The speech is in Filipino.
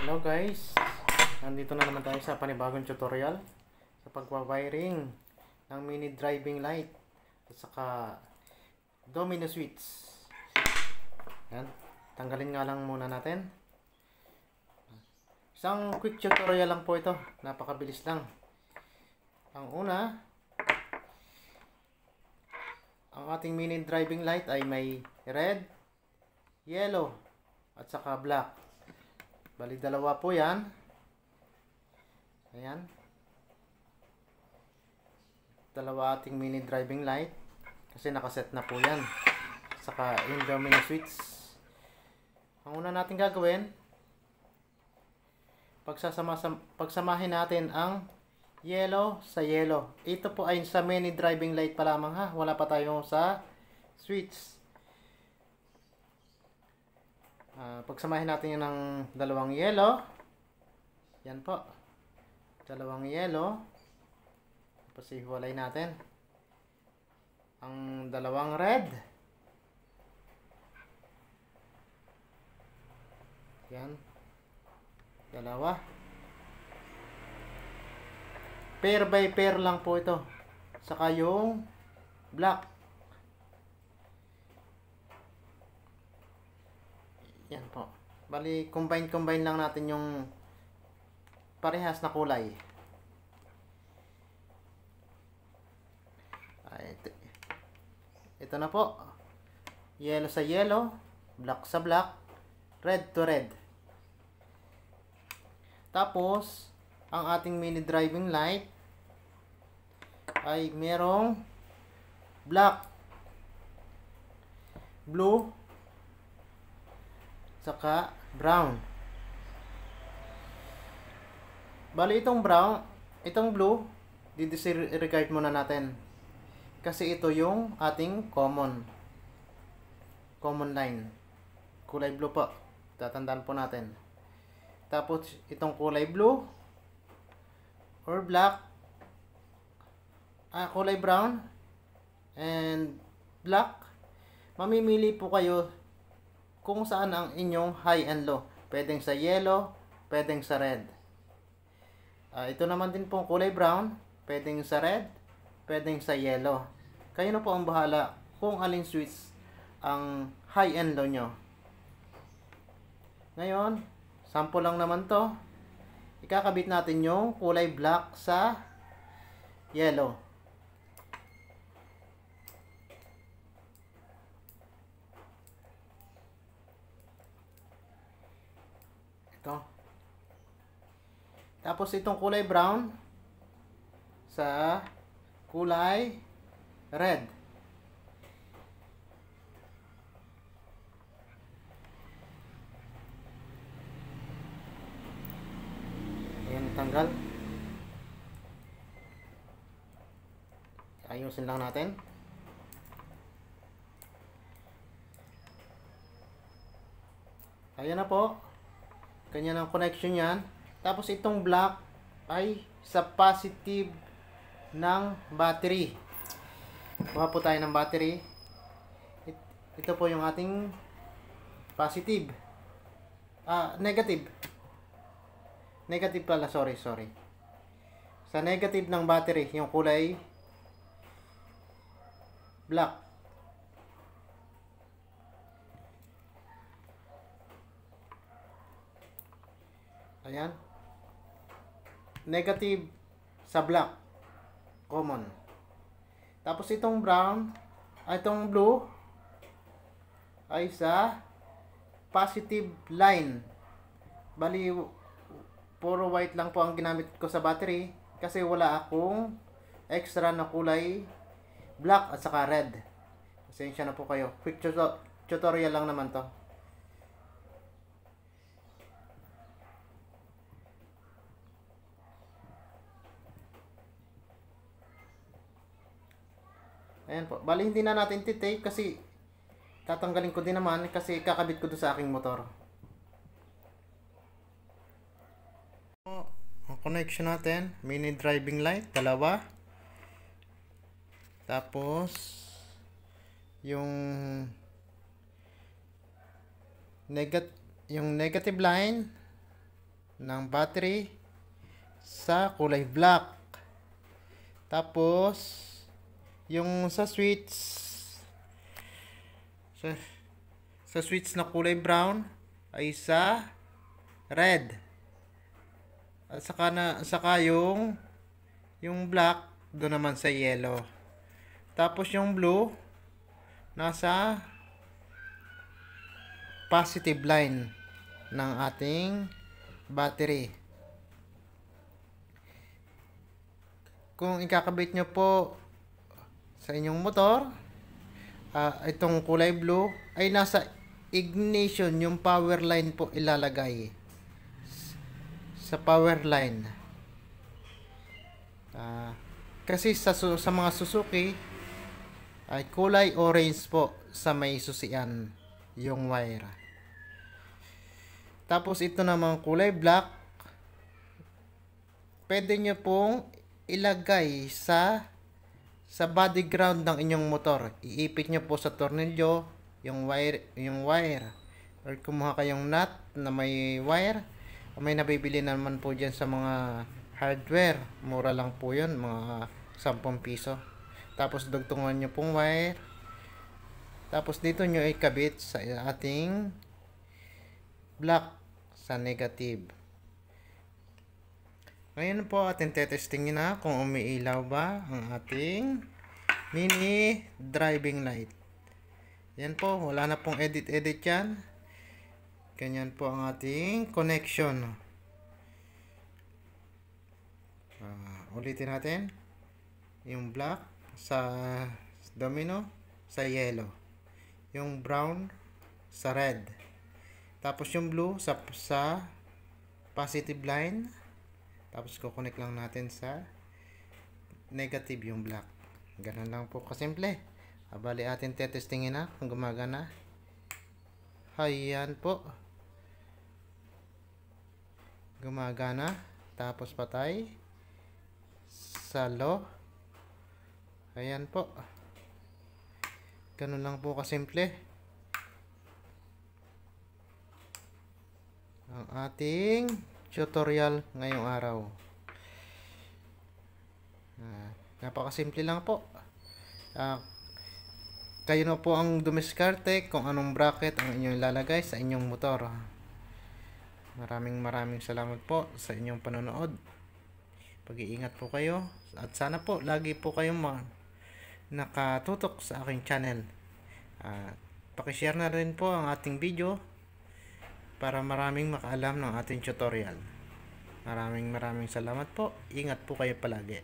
Hello guys, nandito na naman tayo sa panibagong tutorial sa pagwawiring ng mini driving light at saka domino switch. Yan, tanggalin nga lang muna natin. Isang quick tutorial lang po ito, napakabilis lang. Ang una, ang ating mini driving light ay may red, yellow at saka black. Bali dalawa po yan. Ayan. Dalawa ating mini driving light. Kasi nakaset na po yan. Saka yung domino switch. Ang una natin gagawin, pagsamahin natin ang yellow sa yellow. Ito po ay sa mini driving light pa lamang ha. Wala pa tayo sa switch. Pagsamahin natin yun ng dalawang yellow. Yan po. Dalawang yellow. Tapos ihiwalay natin ang dalawang red. Yan. Dalawa. Pair by pair lang po ito. Saka yung black. Yan po. Bali, combine lang natin yung parehas na kulay. Ito na po. Yellow sa yellow, black sa black, red to red. Tapos, ang ating mini driving light ay merong black, blue, saka brown. Bali itong brown, itong blue, disregard muna natin. Kasi ito yung ating common line. Kulay blue po. Tatandaan po natin. Tapos itong kulay blue or black, kulay brown and black, mamimili po kayo kung saan ang inyong high and low. Pwedeng sa yellow, pwedeng sa red. Ito naman din po kulay brown, pwedeng sa red, pwedeng sa yellow. Kayo na po ang bahala kung aling switch ang high and low nyo. Ngayon, sample lang naman to. Ikakabit natin yung kulay black sa yellow. Tapos itong kulay brown sa kulay red. Ayan, tanggal. Ayusin lang natin. Ayan na po. Ganyan ang connection yan. Tapos itong black ay sa positive ng battery. Kuha po tayo ng battery. Ito po yung ating positive. Negative. Negative pala, sorry. Sa negative ng battery, yung kulay black. Ayan. Negative sa black, common. Tapos itong brown, itong blue ay sa positive line. Bali, puro white lang po ang ginamit ko sa battery kasi wala akong extra na kulay black at saka red. Pasensya na po kayo. Quick tutorial lang naman to. Ayan po. Bali hindi na natin titape kasi tatanggalin ko din naman kasi kakabit ko doon sa aking motor. Ang connection natin, mini driving light, dalawa. Tapos yung yung negative line ng battery sa kulay black. Tapos yung sa switch na kulay brown ay sa red. At saka yung black doon naman sa yellow. Tapos yung blue nasa positive line ng ating battery. Kung ikakabit nyo po sa inyong motor, itong kulay blue ay nasa ignition, yung power line po ilalagay sa power line. Kasi sa mga Suzuki ay kulay orange po sa may susian yung wire. Tapos ito namang kulay black, pwede nyo pong ilagay sa body ground ng inyong motor. Iipit nyo po sa tornilyo yung wire or kumuha kayong nut na may wire. May nabibili naman po dyan sa mga hardware, mura lang po yun, mga 10 piso. Tapos dugtungan nyo pong wire, tapos dito nyo ikabit sa ating black sa negative. Ngayon po ating tetestingin na kung umiilaw ba ang ating mini driving light. Yan po, wala na pong edit yan. Ganyan po ang ating connection. Ulitin natin. Yung black sa domino sa yellow. Yung brown sa red. Tapos yung blue sa positive line. Tapos kukonek lang natin sa negative yung black. Ganun lang po kasimple. Bali atin tetestingin na kung gumagana. Ayan po. Gumagana. Tapos patay. Sa low. Ayan po. Ganun lang po kasimple ang ating tutorial ngayong araw. Napakasimple lang po. Kayo na po ang dumiskarte kung anong bracket ang inyong ilalagay sa inyong motor. Maraming salamat po sa inyong panonood. Pag-iingat po kayo at sana po lagi po kayong nakatutok sa aking channel. Paki-share na rin po ang ating video para maraming makaalam ng ating tutorial. Maraming salamat po. Ingat po kayo palagi.